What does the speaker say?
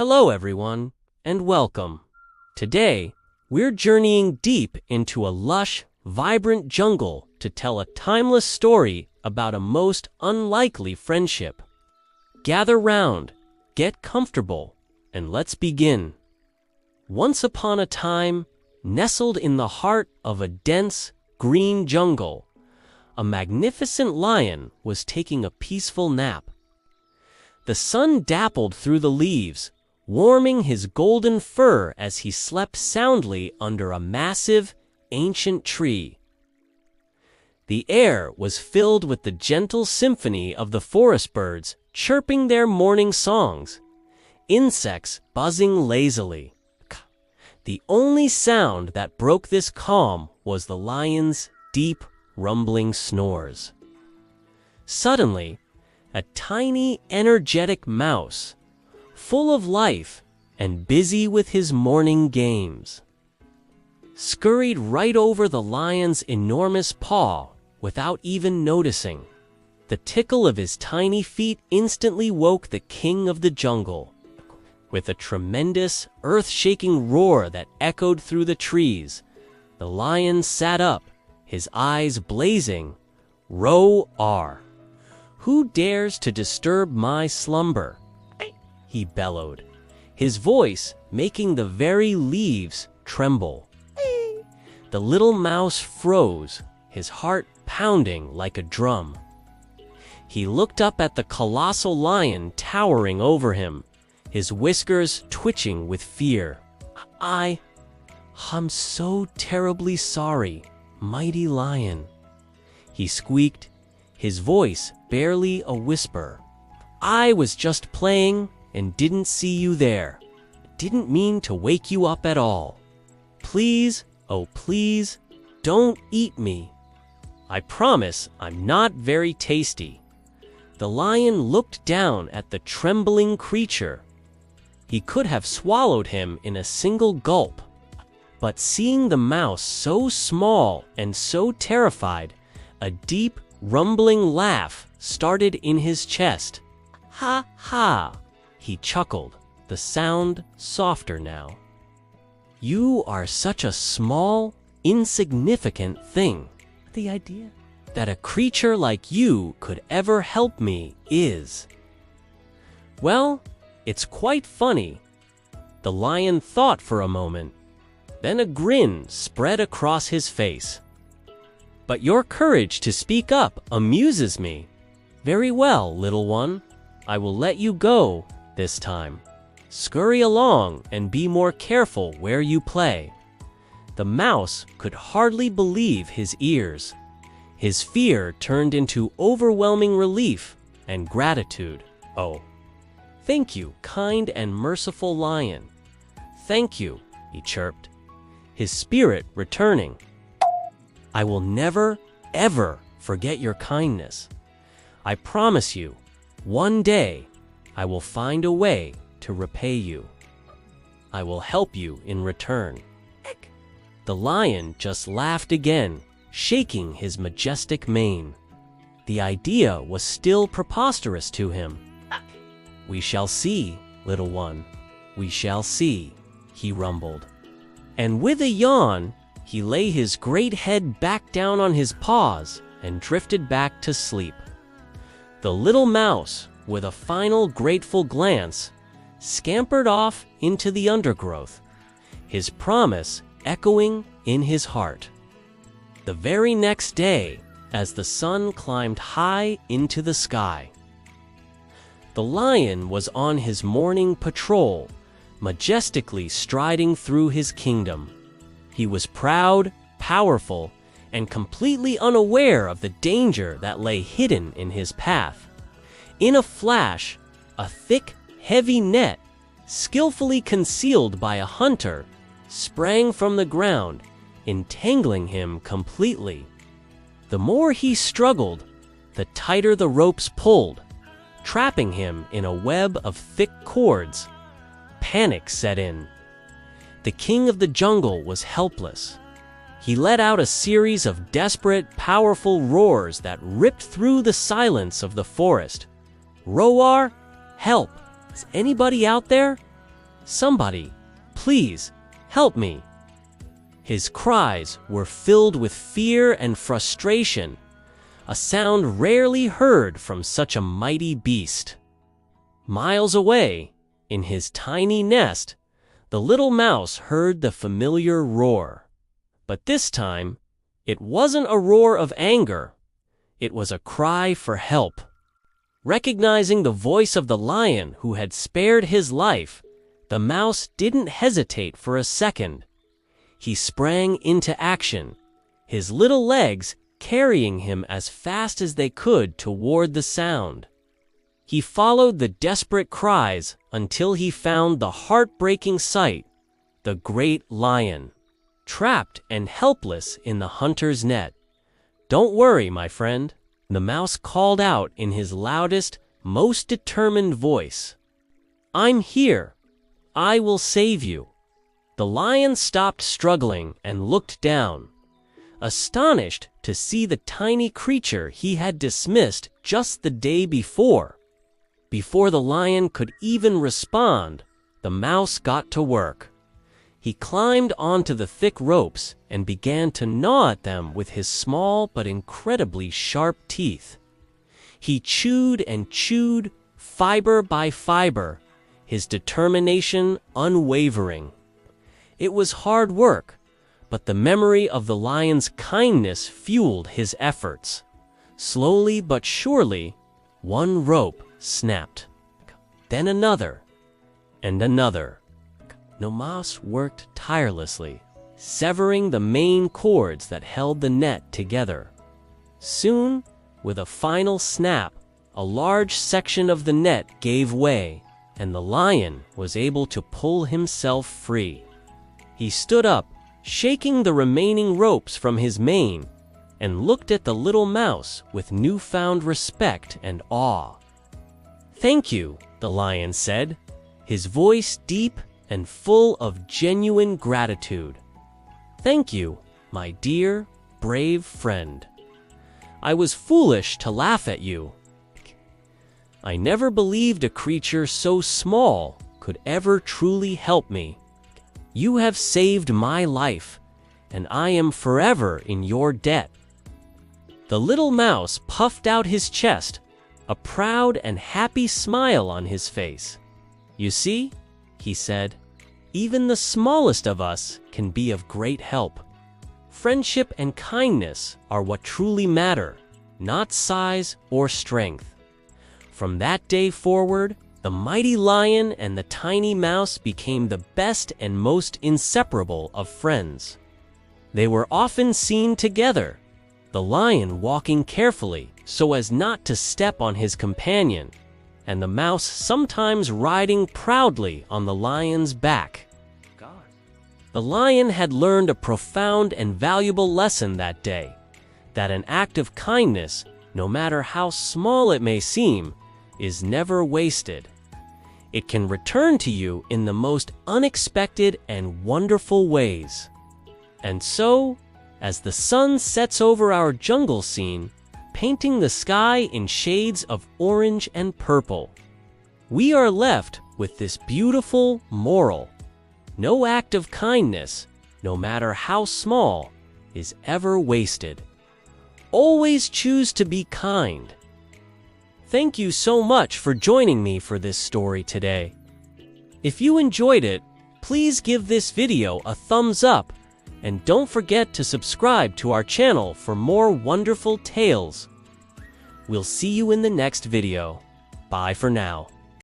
Hello everyone, and welcome. Today, we're journeying deep into a lush, vibrant jungle to tell a timeless story about a most unlikely friendship. Gather round, get comfortable, and let's begin. Once upon a time, nestled in the heart of a dense, green jungle, a magnificent lion was taking a peaceful nap. The sun dappled through the leaves, warming his golden fur as he slept soundly under a massive, ancient tree. The air was filled with the gentle symphony of the forest birds chirping their morning songs, insects buzzing lazily. The only sound that broke this calm was the lion's deep, rumbling snores. Suddenly, a tiny, energetic mouse, full of life and busy with his morning games, scurried right over the lion's enormous paw without even noticing. The tickle of his tiny feet instantly woke the king of the jungle. With a tremendous, earth-shaking roar that echoed through the trees, the lion sat up, his eyes blazing. "Roar! Who dares to disturb my slumber?" he bellowed, his voice making the very leaves tremble. The little mouse froze, his heart pounding like a drum. He looked up at the colossal lion towering over him, his whiskers twitching with fear. I'm so terribly sorry, mighty lion," he squeaked, his voice barely a whisper. "I was just playing and didn't see you there. Didn't mean to wake you up at all. Please, oh please, don't eat me. I promise I'm not very tasty." The lion looked down at the trembling creature. He could have swallowed him in a single gulp, but seeing the mouse so small and so terrified, a deep, rumbling laugh started in his chest. "Ha ha!" he chuckled, the sound softer now. "You are such a small, insignificant thing. The idea that a creature like you could ever help me is... well, it's quite funny." The lion thought for a moment, then a grin spread across his face. "But your courage to speak up amuses me. Very well, little one. I will let you go this time. Scurry along and be more careful where you play." The mouse could hardly believe his ears. His fear turned into overwhelming relief and gratitude. "Oh, thank you, kind and merciful lion. Thank you," he chirped, his spirit returning. "I will never, ever forget your kindness. I promise you, one day I will find a way to repay you. I will help you in return." The lion just laughed again, shaking his majestic mane. The idea was still preposterous to him. "We shall see, little one, we shall see," he rumbled. And with a yawn, he lay his great head back down on his paws and drifted back to sleep. The little mouse, with a final grateful glance, scampered off into the undergrowth, his promise echoing in his heart. The very next day, as the sun climbed high into the sky, the lion was on his morning patrol, majestically striding through his kingdom. He was proud, powerful, and completely unaware of the danger that lay hidden in his path. In a flash, a thick, heavy net, skillfully concealed by a hunter, sprang from the ground, entangling him completely. The more he struggled, the tighter the ropes pulled, trapping him in a web of thick cords. Panic set in. The king of the jungle was helpless. He let out a series of desperate, powerful roars that ripped through the silence of the forest. "Roar! Help! Is anybody out there? "Somebody, please, help me." His cries were filled with fear and frustration, a sound rarely heard from such a mighty beast. Miles away, in his tiny nest, the little mouse heard the familiar roar. But this time, it wasn't a roar of anger. It was a cry for help. Recognizing the voice of the lion who had spared his life, the mouse didn't hesitate for a second. He sprang into action, his little legs carrying him as fast as they could toward the sound. He followed the desperate cries until he found the heartbreaking sight, the great lion, trapped and helpless in the hunter's net. "Don't worry, my friend," the mouse called out in his loudest, most determined voice. "I'm here. I will save you." The lion stopped struggling and looked down, astonished to see the tiny creature he had dismissed just the day before. Before the lion could even respond, the mouse got to work. He climbed onto the thick ropes and began to gnaw at them with his small but incredibly sharp teeth. He chewed and chewed, fiber by fiber, his determination unwavering. It was hard work, but the memory of the lion's kindness fueled his efforts. Slowly but surely, one rope snapped, then another, and another. The mouse worked tirelessly, severing the main cords that held the net together. Soon, with a final snap, a large section of the net gave way, and the lion was able to pull himself free. He stood up, shaking the remaining ropes from his mane, and looked at the little mouse with newfound respect and awe. "Thank you," the lion said, his voice deep and full of genuine gratitude. "Thank you, my dear, brave friend. I was foolish to laugh at you. I never believed a creature so small could ever truly help me. You have saved my life, and I am forever in your debt." The little mouse puffed out his chest, a proud and happy smile on his face. "You see," he said, "even the smallest of us can be of great help. Friendship and kindness are what truly matter, not size or strength." From that day forward, the mighty lion and the tiny mouse became the best and most inseparable of friends. They were often seen together, the lion walking carefully so as not to step on his companion, and the mouse sometimes riding proudly on the lion's back. The lion had learned a profound and valuable lesson that day, that an act of kindness, no matter how small it may seem, is never wasted. It can return to you in the most unexpected and wonderful ways. And so, as the sun sets over our jungle scene, painting the sky in shades of orange and purple, we are left with this beautiful moral: no act of kindness, no matter how small, is ever wasted. Always choose to be kind. Thank you so much for joining me for this story today. If you enjoyed it, please give this video a thumbs up, and don't forget to subscribe to our channel for more wonderful tales. We'll see you in the next video. Bye for now.